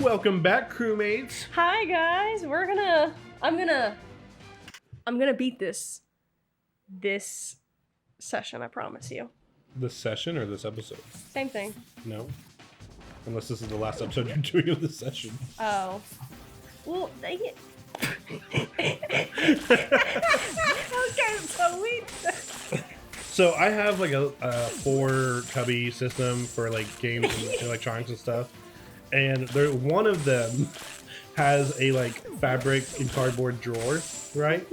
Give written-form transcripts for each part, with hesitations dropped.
Welcome back, crewmates. Hi guys, I'm gonna beat this session, I promise you. This session or this episode? Same thing. No. Unless this is the last episode you're doing of this session. Oh. Well, dang it. Okay, so So I have like a 4 cubby system for like games and electronics and stuff. And one of them has a like fabric and cardboard drawer, right?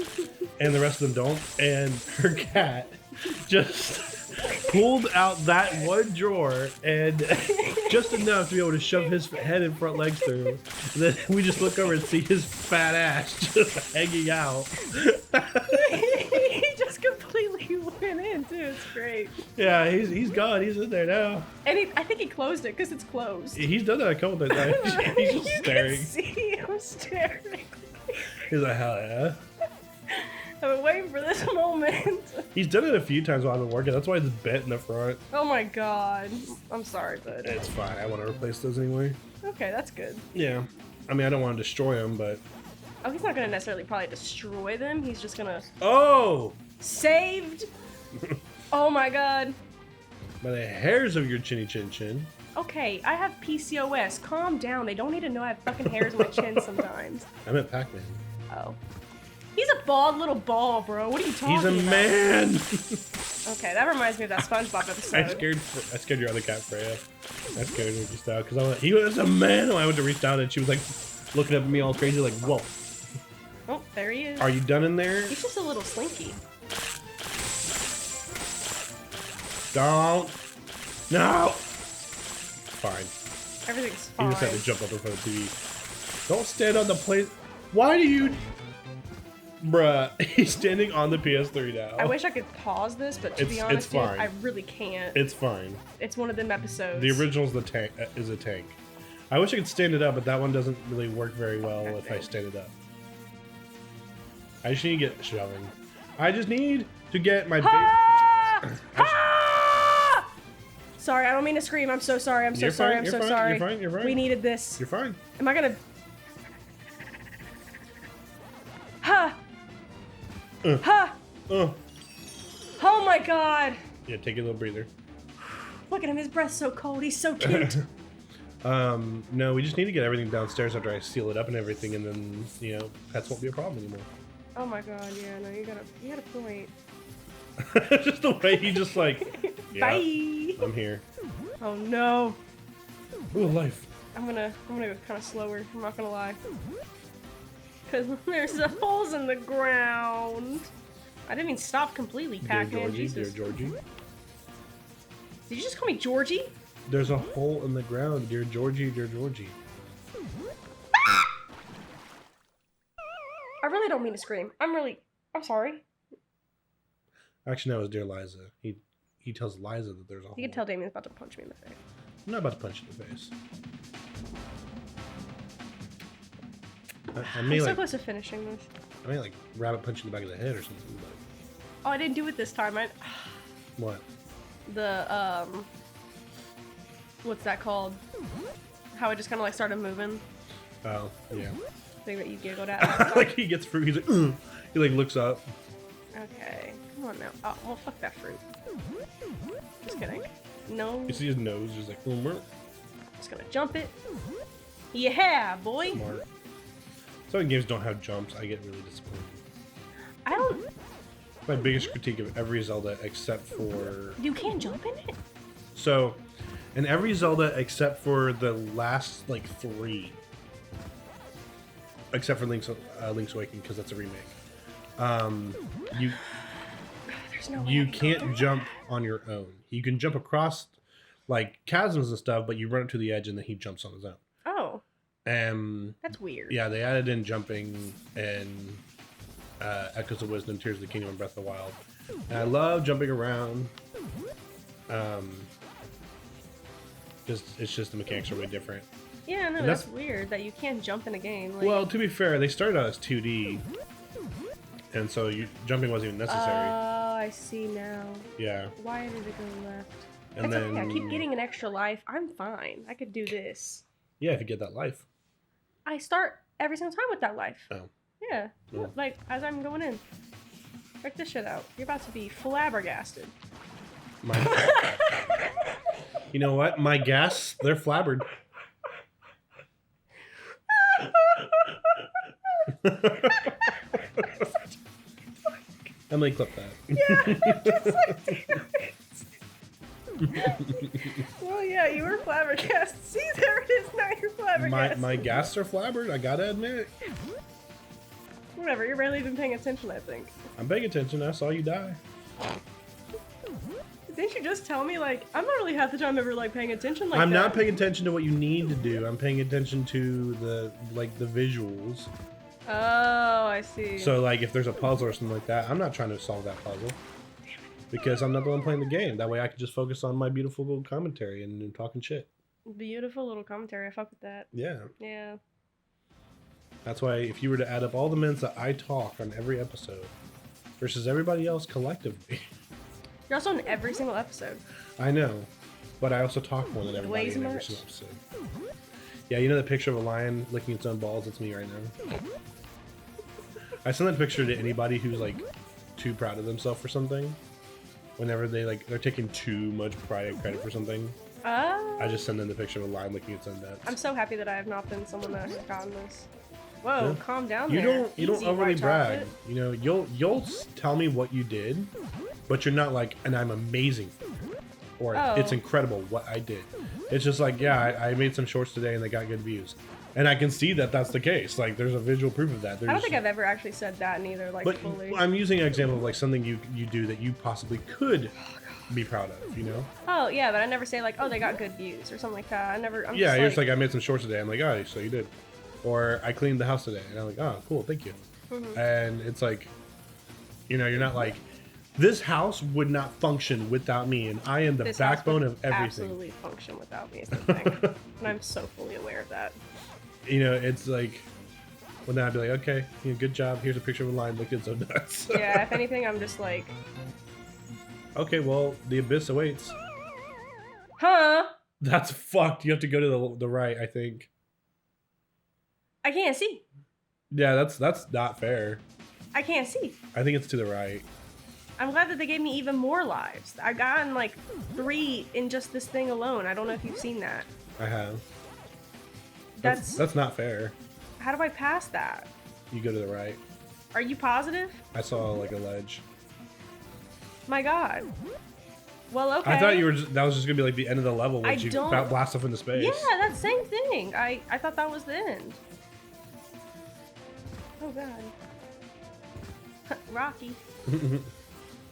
And the rest of them don't. And her cat just pulled out that one drawer and just enough to be able to shove his head and front legs through. And then we just look over and see his fat ass just hanging out. he just completely went in too. It's great. Yeah, he's gone. He's in there now. And I think he closed it because it's closed. He's done that a couple of times. He's just you staring. Can see him staring. He's like, hell yeah. I've been waiting for this moment. He's done it a few times while I've been working. That's why it's bent in the front. Oh my god. I'm sorry, bud. It's fine. I want to replace those anyway. Okay, that's good. Yeah. I mean, I don't want to destroy them, but... Oh, he's not going to necessarily probably destroy them. He's just going to... Oh! Saved! Oh my god. By the hairs of your chinny chin chin. Okay, I have PCOS. Calm down. They don't need to know I have fucking hairs on my chin sometimes. I meant Pac-Man. Oh. He's a bald little ball, bro. What are you talking about? He's a man! Okay, that reminds me of that SpongeBob episode. I scared your other cat, Freya. I scared her just out, because I was like, he was a man! And I went to reach down and she was like, looking up at me all crazy like, whoa. Oh, there he is. Are you done in there? He's just a little slinky. Don't. No! Fine. Everything's fine. You just have to jump up in front of the TV. Don't stand on the plate. Why do you... Bruh, he's standing on the PS3 now. I wish I could pause this, but to be honest, dude, fine. I really can't. It's fine. It's one of them episodes. The original's the tank is a tank. I wish I could stand it up, but that one doesn't really work very well if I stand it up. I just need to get shoving. I just need to get my Sorry, I don't mean to scream. I'm so sorry. I'm so sorry. I'm so sorry. You're fine. You're fine. We needed this. You're fine. Am I gonna? Ha! Ha! Oh my god! Yeah, take a little breather. Look at him. His breath's so cold. He's so cute. No, we just need to get everything downstairs after I seal it up and everything, and then pets won't be a problem anymore. Oh my god! Yeah, no, you got a point. Just the way he just like. Yeah, bye. I'm here. Oh no. Ooh, life. I'm gonna go kind of slower. I'm not gonna lie. Cause there's holes in the ground. I didn't mean stop completely, Pac-Man. Jesus. Dear Georgie. Did you just call me Georgie? There's a hole in the ground, dear Georgie, dear Georgie. I really don't mean to scream. I'm sorry. Actually, no, it was dear Liza. He tells Liza that there's a hole. You can tell Damien's about to punch me in the face. I'm not about to punch you in the face. I'm so close to finishing this. I mean, like rabbit punch in the back of the head or something. But... Oh, I didn't do it this time. What? The what's that called? How it just kind of like started moving. Oh, yeah. Thing that you giggled at. Like he gets fruit. He's like, ugh. He like looks up. Okay, come on now. Oh, well, fuck that fruit. Just kidding. No. You see his nose, just like, Just gonna jump it. Yeah, boy. Smart. So when games don't have jumps, I get really disappointed. I don't. My biggest critique of every Zelda except for... You can't jump in it? So, in every Zelda except for the last, like, 3. Except for Link's Awakening, because that's a remake. You can't jump on your own. You can jump across, like, chasms and stuff, but you run up to the edge and then he jumps on his own. Oh. That's weird. Yeah, they added in jumping and Echoes of Wisdom, Tears of the Kingdom, and Breath of the Wild. And I love jumping around. It's just the mechanics are way different. Yeah, no, that's weird that you can't jump in a game. Like... Well, to be fair, they started out as 2D, and so jumping wasn't even necessary. Oh, I see now. Yeah. Why did it go left? And it's then okay. I keep getting an extra life. I'm fine. I could do this. Yeah, if you get that life. I start every single time with that life. Oh. Yeah. Yeah. Like, as I'm going in. Check this shit out. You're about to be flabbergasted. You know what? My gas, they're flabbered. I'm gonna clip that. Yeah, well, yeah, you were flabbergasted. See, there it is. Now you're flabbergasted. My gas are flabbered. I gotta admit. Whatever. You're barely even paying attention. I think. I'm paying attention. I saw you die. Didn't you just tell me, like, I'm not really half the time ever, like, paying attention like I'm that. not paying attention to what you need to do. I'm paying attention to the visuals. Oh, I see. So like if there's a puzzle or something like that, I'm not trying to solve that puzzle. Because I'm not the one playing the game. That way I can just focus on my beautiful little commentary and talking shit. Beautiful little commentary. I fuck with that. Yeah. Yeah. That's why if you were to add up all the minutes that I talk on every episode versus everybody else collectively. You're also in every single episode. I know. But I also talk more than everybody in every single episode. Yeah, you know the picture of a lion licking its own balls? It's me right now. I send that picture to anybody who's like too proud of themselves for something. Whenever they're taking too much pride and credit for something. I just send them the picture of a lion licking its own nuts. I'm so happy that I have not been someone that has gotten this. Whoa, yeah. Calm down you there. You don't overly brag. You know, you'll tell me what you did, but you're not like, and I'm amazing. Or it's incredible what I did. It's just like, yeah, I made some shorts today and they got good views. And I can see that that's the case. Like, there's a visual proof of that. I don't think I've ever actually said that neither, like, but fully. I'm using an example of, like, something you do that you possibly could be proud of, you know? Oh, yeah, but I never say, like, oh, they got good views or something like that. I'm yeah, just you're just like, I made some shorts today. I'm like, oh, so you did. Or I cleaned the house today. And I'm like, oh, cool, thank you. Mm-hmm. And it's like, you know, you're not like, this house would not function without me, and I am the backbone of everything. Absolutely function without me is the thing. And I'm so fully aware of that. You know, it's like, well, then I'd be like, okay, you know, good job. Here's a picture of a lion looking so nuts. Yeah, if anything, I'm just like, okay, well, the abyss awaits. Huh? That's fucked. You have to go to the right, I think. I can't see. Yeah, that's not fair. I can't see. I think it's to the right. I'm glad that they gave me even more lives. I've gotten like 3 in just this thing alone. I don't know if you've seen that. I have. That's not fair. How do I pass that? You go to the right. Are you positive? I saw like a ledge. My God. Well, okay. I thought that was just gonna be like the end of the level when you blast off into space. Yeah, that same thing. I thought that was the end. Oh God. Rocky.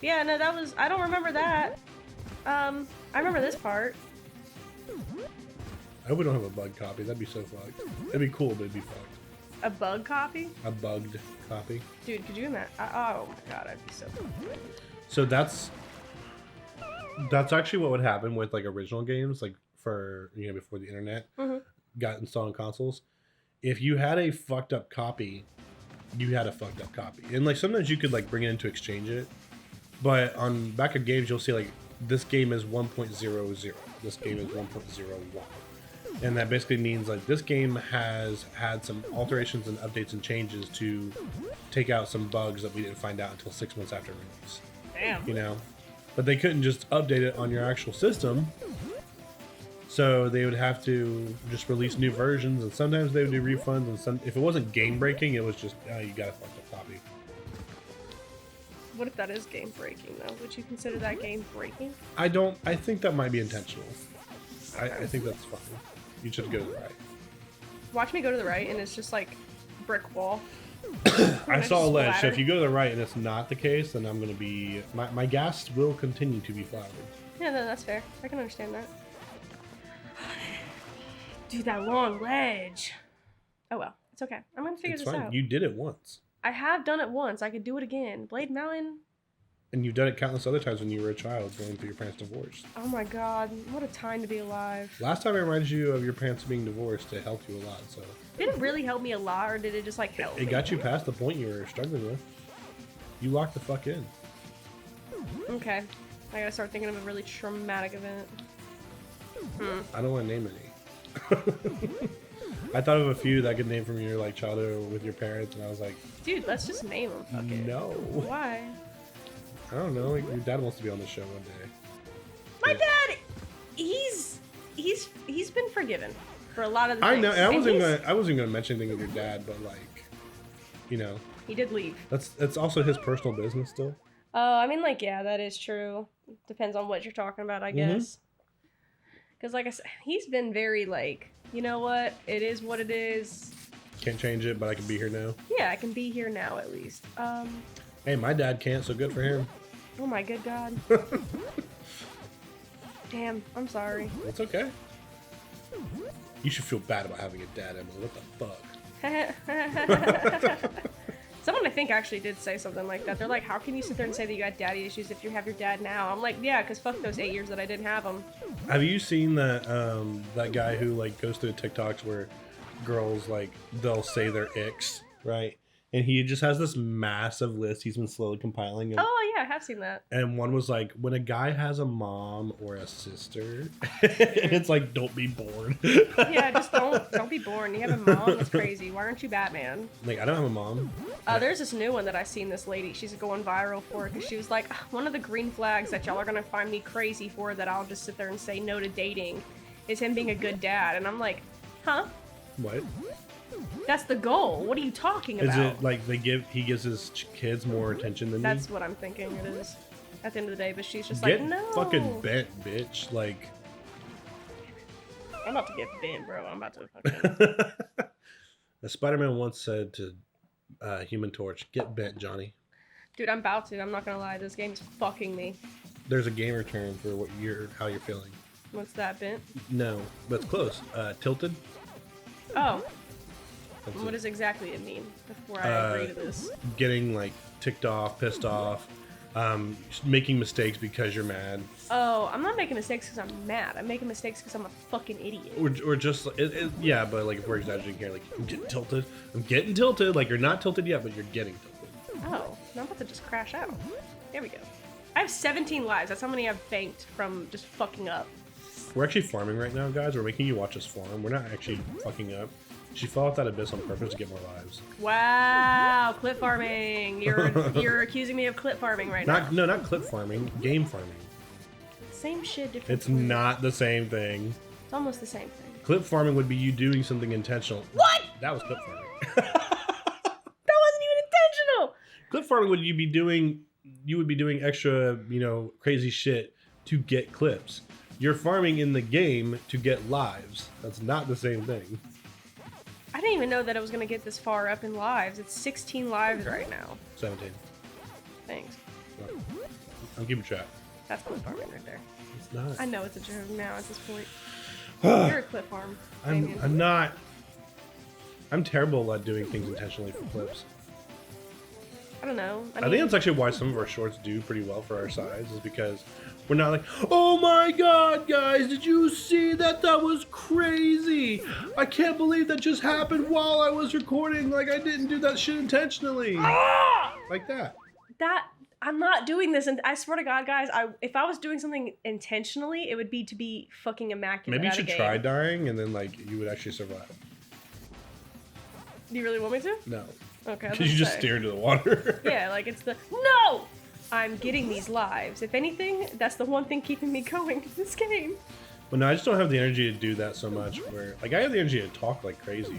Yeah, no, that was. I don't remember that. I remember this part. I hope we don't have a bug copy. That'd be so fucked. It'd be cool, but it'd be fucked. A bug copy? A bugged copy. Dude, could you imagine? Oh my God, I'd be so. So that's actually what would happen with like original games, like for before the internet got installed on consoles. If you had a fucked up copy, you had a fucked up copy, and like sometimes you could like bring it in to exchange it. But on back of games, you'll see like this game is 1.00, this game is 1.01, and that basically means like this game has had some alterations and updates and changes to take out some bugs that we didn't find out until 6 months after release. Damn. You know, but they couldn't just update it on your actual system, so they would have to just release new versions, and sometimes they would do refunds, and if it wasn't game breaking, it was just you got a fucked up copy. What if that is game breaking though? Would you consider that game breaking? I think that might be intentional. I think that's fine. You should go to the right. Watch me go to the right and it's just like brick wall. I saw a ledge, so if you go to the right and it's not the case, then I'm gonna be my gas will continue to be flattered. Yeah, no, that's fair. I can understand that. Dude, that long ledge. Oh well, it's okay. I'm gonna figure this out. You did it once. I have done it once. I could do it again. Blade Mountain. And you've done it countless other times when you were a child going through your parents' divorce. Oh my God, what a time to be alive. Last time I reminded you of your parents being divorced, it helped you a lot, so. Did it really help me a lot, or did it just like help me? It got you past the point you were struggling with. You locked the fuck in. Okay. I gotta start thinking of a really traumatic event. I don't want to name any. I thought of a few that I could name from your like childhood with your parents, and I was like, Dude, let's just name them. Fuck it. no. Why? I don't know. Like, your dad wants to be on the show one day. My dad, he's been forgiven for a lot of the I things. know. And And I wasn't gonna mention anything with your dad, but like, you know, he did leave. that's also his personal business still. Oh, I mean, like, yeah, that is true. Depends on what you're talking about, I guess. Because, like I said, he's been very, like, you know what? It is what it is. Can't change it, but I can be here now. Yeah, I can be here now, at least. Hey, my dad can't, so good for him. Oh my good God. Damn, I'm sorry. It's okay. You should feel bad about having a dad, Emily. What the fuck? Someone I think actually did say something like that. They're like, how can you sit there and say that you got daddy issues if you have your dad now? I'm like, yeah, because fuck those 8 years that I didn't have them. Have you seen that that guy who like goes through TikToks where girls like they'll say their icks, right? And he just has this massive list he's been slowly compiling. Oh yeah, I have seen that. And one was like, when a guy has a mom or a sister, it's like, don't be born. Yeah, just don't be born. You have a mom? That's crazy. Why aren't you Batman? Like, I don't have a mom. There's this new one that I seen this lady. She's going viral for it because she was like, one of the green flags that y'all are gonna find me crazy for that I'll just sit there and say no to dating is him being a good dad. And I'm like, huh? What? That's the goal. What are you talking about? Is it like he gives his kids more attention than That's me? what I'm thinking it is at the end of the day, but she's just Get like, no. fucking bent, bitch. Like, I'm about to get bent, bro. I'm about to fucking... Spider-Man once said to Human Torch, get bent, Johnny. Dude, I'm about to. I'm not gonna lie. This game's fucking me. There's a gamer term for how you're feeling. What's that, bent? No, but it's close. Tilted. Oh. That's What it. does exactly it mean before I agree to this? Getting like ticked off, pissed off, making mistakes because you're mad, Oh, I'm not making mistakes because I'm mad. I'm making mistakes because I'm a fucking idiot. or just yeah. But like if we're exaggerating here, like I'm getting tilted. I'm getting tilted. Like you're not tilted yet, but you're getting tilted. Oh, I'm about to just crash out. There we go. I have 17 lives. That's how many I've banked from just fucking up. We're actually farming right now, guys. We're making you watch us farm. We're not actually fucking up. She fell off that abyss on purpose to get more lives. Wow, clip farming. You're accusing me of clip farming right now. No, not clip farming. Game farming. Same shit, different. It's not the same thing. It's almost the same thing. Clip farming would be you doing something intentional. What? That was clip farming. That wasn't even intentional. Clip farming would you would be doing extra, crazy shit to get clips. You're farming in the game to get lives. That's not the same thing. I didn't even know that I was gonna get this far up in lives. It's 16 lives right now. 17. Thanks. I'm keeping track. That's clip farming right there. It's not. I know it's a joke now at this point. You're a clip farm. Damien. I'm not. I'm terrible at doing things intentionally for clips. I don't know. I think that's actually why some of our shorts do pretty well for our size, is because we're not like, oh my god, guys, did you see that? That was crazy. I can't believe that just happened while I was recording. Like, I didn't do that shit intentionally. Like that. I'm not doing this, and I swear to God, guys, if I was doing something intentionally, it would be to be fucking immaculate. Maybe you at a should game. try dying, and then, like, you would actually survive. Do you really want me to? No. Okay. Because you just stare into the water. Yeah, like it's the no. I'm getting these lives. If anything, that's the one thing keeping me going in this game. But no, I just don't have the energy to do that so much. Where, like, I have the energy to talk like crazy,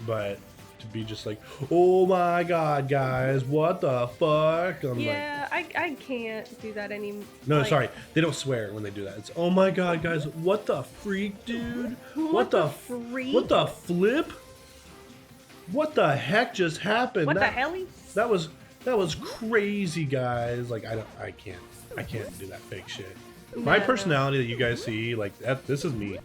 but to be just like, oh my god, guys, what the fuck? I'm Yeah, I can't do that anymore. No, like, sorry. They don't swear when they do that. It's, oh my god, guys, what the freak, dude? What the freak? What the flip? What the heck just happened? What the helly? That was crazy, guys. Like, I can't do that fake shit. My personality that you guys see, like, this is me.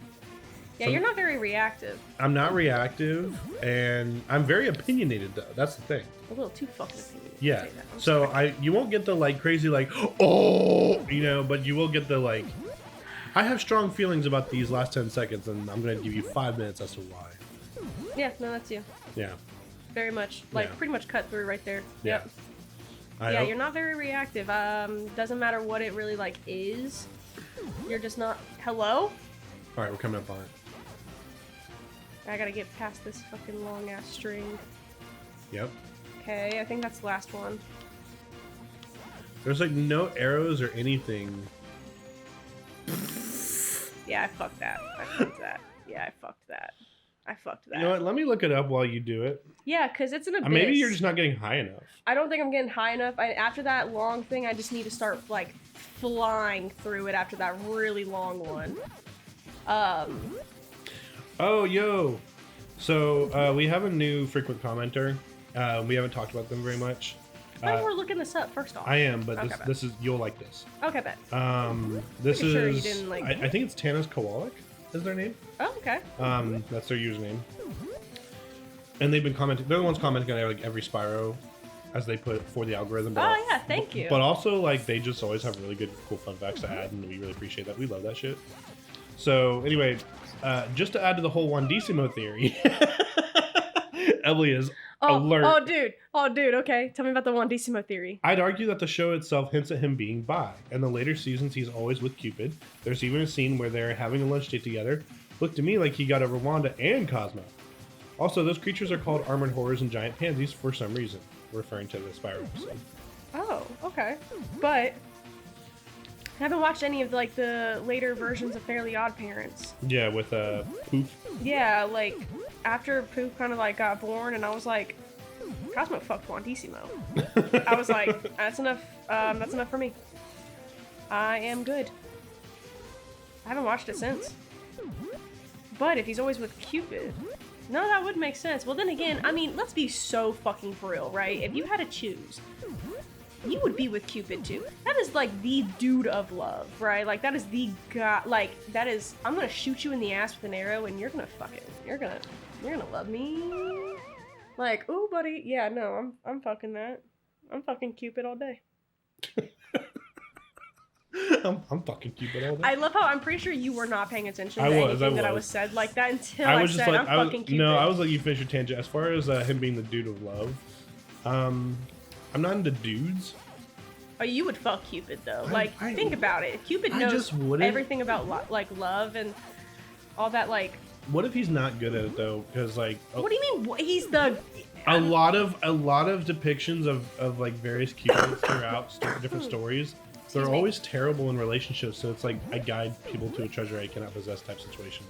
Yeah, you're not very reactive. I'm not reactive, and I'm very opinionated, though. That's the thing. A little too fucking opinionated. Yeah. I'm So sorry. you won't get the like crazy like, oh, but you will get the like, I have strong feelings about these last 10 seconds, and I'm gonna give you 5 minutes as to why. Yeah, no, that's you. Yeah. Very much, like, Yeah. pretty much cut through right there. Yeah. Yep. Yeah, you're not very reactive. Doesn't matter what it really, like, is. You're just not... Hello? Alright, we're coming up on it. I gotta get past this fucking long ass string. Yep. Okay, I think that's the last one. There's like no arrows or anything. Yeah, I fucked that. I fucked that. Yeah, I fucked that. I fucked that. You know what? Let me look it up while you do it. Yeah, because it's an abyss. Maybe you're just not getting high enough. I don't think I'm getting high enough. After that long thing, I just need to start, like, flying through it after that really long one. Oh, yo. So, we have a new frequent commenter. We haven't talked about them very much. I think we're looking this up, first off. I am, but Okay, this is, you'll like this. Okay, bet. This Pretty is, sure you didn't like I think it's Tana's Kowalik is their name. Oh, okay. That's their username. And they've been commenting, they're the ones commenting on like every Spyro as they put for the algorithm. But Oh, yeah, thank you. But also, like, they just always have really good, cool fun facts to add, and we really appreciate that. We love that shit. So, anyway, just to add to the whole Wandissimo theory, Emily is alert. Oh, dude, okay. Tell me about the Wandissimo theory. I'd argue that the show itself hints at him being bi. In the later seasons, he's always with Cupid. There's even a scene where they're having a lunch date together. Looked to me like he got over Wanda and Cosmo. Also, those creatures are called armored horrors and giant pansies for some reason, referring to the Spyro episode. Oh, okay. But I haven't watched any of like the later versions of Fairly Odd Parents. Yeah, with Poof. Yeah, like after Poof kind of like got born, and I was like, Cosmo fucked Wandissimo. I was like, that's enough. That's enough for me. I am good. I haven't watched it since. But if he's always with Cupid, no, that would make sense. Well, then again, I mean, let's be so fucking for real, right? If you had to choose, you would be with Cupid too. That is like the dude of love, right? Like that is the god. Like that is. I'm gonna shoot you in the ass with an arrow, and you're gonna fucking. You're gonna love me. Like, ooh, buddy. Yeah, no, I'm fucking that. I'm fucking Cupid all day. I'm fucking Cupid all day. I love how I'm pretty sure you were not paying attention to anything that I was said like that until I was just said like, I'm fucking Cupid. No, I was like, you finish your tangent. As far as him being the dude of love, I'm not into dudes. Oh, you would fuck Cupid though. Think about it. Cupid knows everything about like love and all that. Like, what if he's not good at it though? Because like, what do you mean? He's the a lot of depictions of like various Cupids throughout different stories. They're always terrible in relationships, so it's like I guide people to a treasure I cannot possess type situations.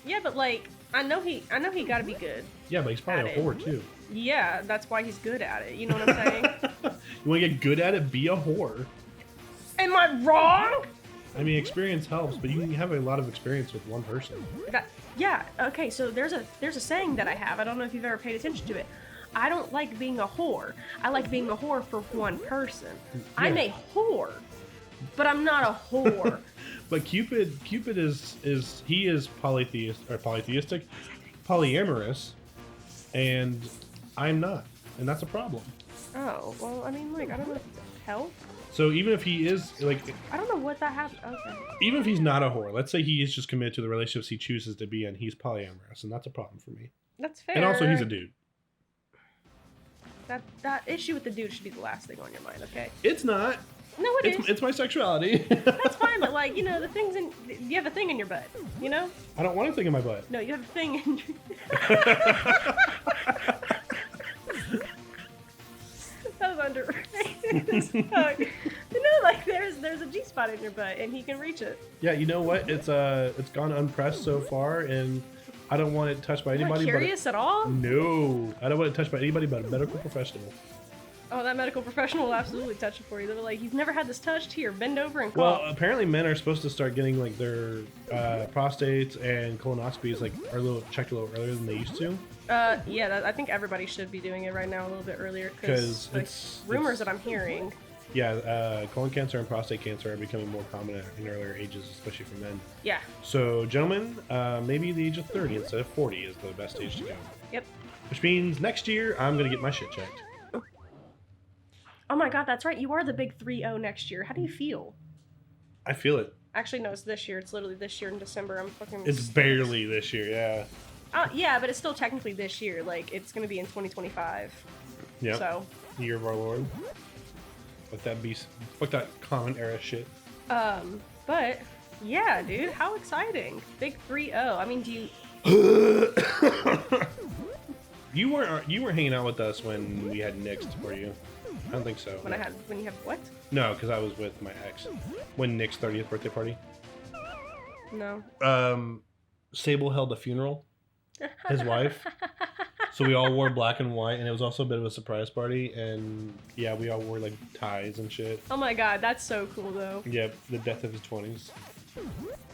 Yeah, but like I know he gotta be good. Yeah, but he's probably a whore too. Yeah, that's why he's good at it. You know what I'm saying? You want to get good at it? Be a whore. Am I wrong? I mean, experience helps, but you can have a lot of experience with one person. Yeah. Okay. So there's a saying that I have. I don't know if you've ever paid attention to it. I don't like being a whore. I like being a whore for one person. Yeah. I'm a whore, but I'm not a whore. But Cupid is polytheistic, polyamorous, and I'm not, and that's a problem. Oh well, I mean, like I don't know if it's a help. So even if he is like, I don't know what that happened. Okay. Even if he's not a whore, let's say he is just committed to the relationships he chooses to be in, he's polyamorous, and that's a problem for me. That's fair. And also, he's a dude. That issue with the dude should be the last thing on your mind, okay? It's not. No, it is. It's my sexuality. That's fine, but like, you know, you have a thing in your butt, you know? I don't want a thing in my butt. No, you have a thing in your... That was underrated. You know, like there's a G-spot in your butt and he can reach it. Yeah, you know what? It's gone unpressed so far, and I don't want it touched by anybody. You're not curious at all? No, I don't want it touched by anybody but a medical professional. Oh, that medical professional will absolutely touch it for you. They're like, you've never had this touched? Here, bend over and cough. Well, apparently men are supposed to start getting like their prostates and colonoscopies checked a little earlier than they used to. Yeah, I think everybody should be doing it right now a little bit earlier because it's rumors that I'm hearing. Yeah, colon cancer and prostate cancer are becoming more common in earlier ages, especially for men. Yeah. So, gentlemen, maybe the age of 30 instead of 40 is the best age to go. Yep. Which means next year, I'm going to get my shit checked. Oh my god, that's right. You are the big 3-0 next year. How do you feel? I feel it. Actually, no, it's this year. It's literally this year in December. I'm fucking... It's barely this year, yeah. Yeah, but it's still technically this year. Like, it's going to be in 2025. Yep. So. Year of our Lord. Fuck that common era shit. But, yeah, dude, how exciting. Big 3-0. I mean, You weren't hanging out with us when we had Nick's, were you? I don't think so. When you have what? No, because I was with my ex. When Nick's 30th birthday party. No. Sable held a funeral. His wife. So we all wore black and white, and it was also a bit of a surprise party. And yeah, we all wore like ties and shit. Oh my god, that's so cool though. Yep, the death of his 20s.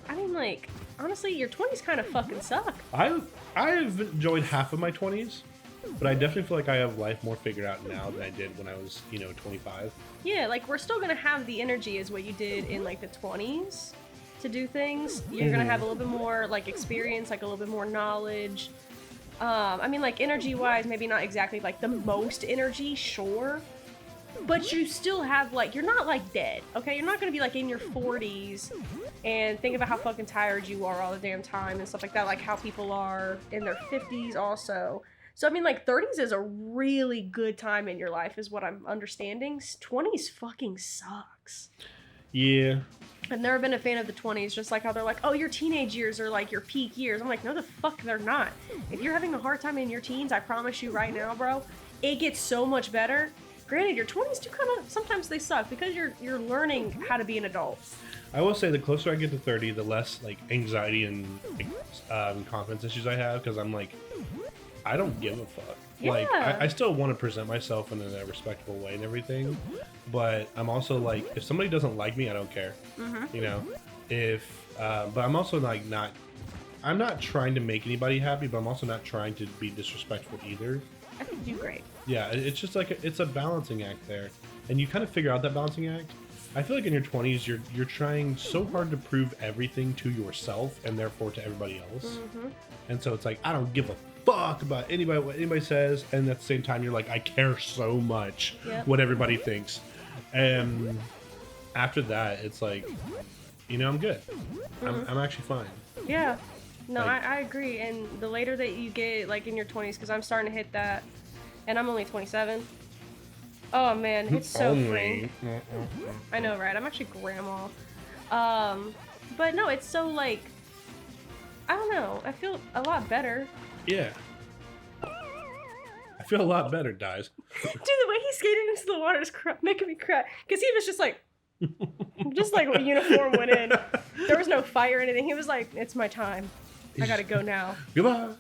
I mean, like, honestly, your 20s kind of fucking suck. I've enjoyed half of my 20s, but I definitely feel like I have life more figured out now than I did when I was, 25. Yeah, like, we're still gonna have the energy as what you did in, like, the 20s to do things. You're gonna have a little bit more, like, experience, like, a little bit more knowledge. I mean, like, energy-wise, maybe not exactly, like, the most energy, sure. But you still have, like, you're not, like, dead, okay? You're not gonna be, like, in your 40s and think about how fucking tired you are all the damn time and stuff like that, like how people are in their 50s also. So, I mean, like, 30s is a really good time in your life is what I'm understanding. 20s fucking sucks. Yeah. I've never been a fan of the 20s, just like how they're like, oh, your teenage years are, like, your peak years. I'm like, no, the fuck they're not. If you're having a hard time in your teens, I promise you right now, bro, it gets so much better. Granted, your 20s do kind of, sometimes they suck because you're learning how to be an adult. I will say the closer I get to 30, the less like anxiety and confidence issues I have because I'm like, I don't give a fuck. Yeah. Like, I still want to present myself in a respectable way and everything, but I'm also like, if somebody doesn't like me, I don't care. But I'm also like I'm not trying to make anybody happy, but I'm also not trying to be disrespectful either. I think you do great. Yeah, it's just like it's a balancing act there, and you kind of figure out that balancing act. I feel like in your 20s, you're trying so hard to prove everything to yourself and therefore to everybody else, and so it's like I don't give a fuck about anybody what anybody says, and at the same time you're like I care so much what everybody thinks, and after that it's like I'm good. I'm actually fine. Yeah. No, Like, I agree. And the later that you get, like, in your 20s, because I'm starting to hit that, and I'm only 27. Oh, man, it's so freeing. I know, right? I'm actually grandma. But no, it's so, like, I don't know. I feel a lot better. Yeah. I feel a lot better, guys. Dude, the way he skated into the water is making me cry. Because he was just like what uniform went in. There was no fire or anything. He was like, it's my time. I gotta go now. Goodbye.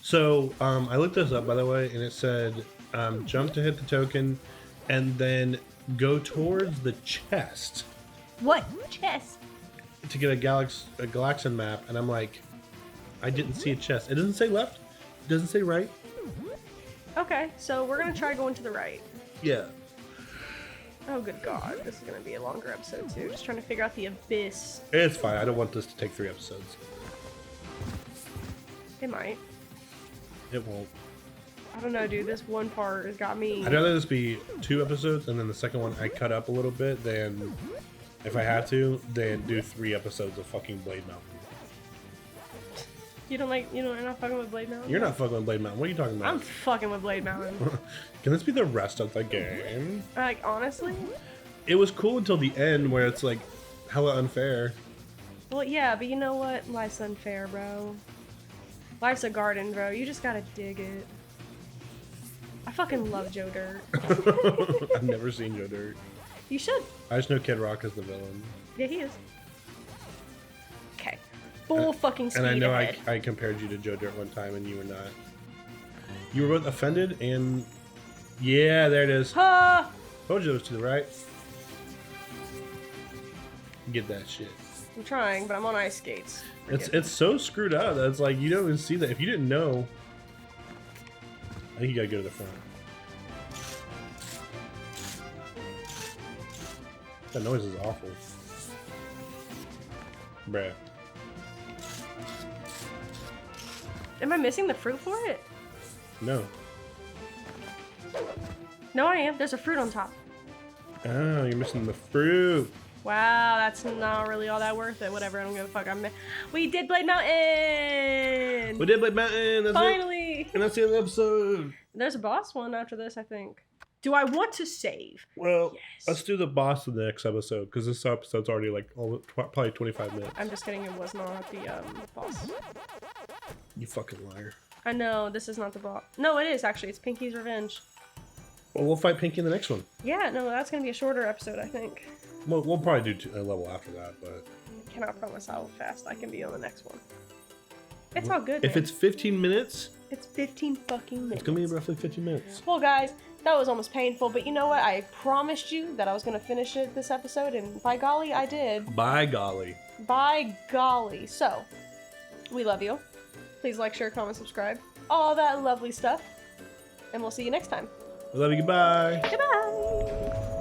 So, I looked this up, by the way, and it said, jump to hit the token, and then go towards the chest. What? Chest? To get a Galaxian map, and I'm like, I didn't see a chest. It doesn't say left. It doesn't say right. Okay, so we're gonna try going to the right. Yeah. Oh, good God. This is gonna be a longer episode, too. Just trying to figure out the abyss. It's fine. I don't want this to take 3 episodes. It might. It won't. I don't know, dude. This one part has got me. I'd rather this be 2 episodes, and then the second one I cut up a little bit, than if I have to, then do 3 episodes of fucking Blade Mountain. You're not fucking with Blade Mountain? You're not fucking with Blade Mountain. What are you talking about? I'm fucking with Blade Mountain. Can this be the rest of the game? Like, honestly? It was cool until the end, where it's like hella unfair. Well, yeah, but you know what? Life's unfair, bro. Life's a garden, bro. You just gotta dig it. I fucking love Joe Dirt. I've never seen Joe Dirt. You should. I just know Kid Rock is the villain. Yeah, he is. Okay. Full fucking speed And I know ahead. I compared you to Joe Dirt one time, and you were not. You were both offended, and yeah, there it is. Ha! Told you it was to the right. Get that shit. I'm trying, but I'm on ice skates. It's so screwed up that it's like you don't even see that. If you didn't know, I think you gotta go to the front. That noise is awful. Bruh. Am I missing the fruit for it? No. No, I am. There's a fruit on top. Oh, you're missing the fruit. Wow, that's not really all that worth it. Whatever, I don't give a fuck. We did Blade Mountain! We did Blade Mountain. That's Finally! it. And that's the end of the episode. There's a boss one after this, I think. Do I want to save? Well, Yes. let's do the boss in the next episode, because this episode's already like probably 25 minutes. I'm just kidding, it was not the boss. You fucking liar. I know, this is not the boss. No, it is actually. It's Pinky's Revenge. Well, we'll fight Pinky in the next one. Yeah, no, that's gonna be a shorter episode, I think. We'll probably do a level after that, but... I cannot promise how fast I can be on the next one. It's all good, If man. it's 15 minutes... It's 15 fucking minutes. It's gonna be roughly 15 minutes. Well, guys, that was almost painful, but you know what? I promised you that I was gonna finish it this episode, and by golly, I did. By golly. By golly. So, we love you. Please like, share, comment, subscribe. All that lovely stuff. And we'll see you next time. I love you. Goodbye. Goodbye!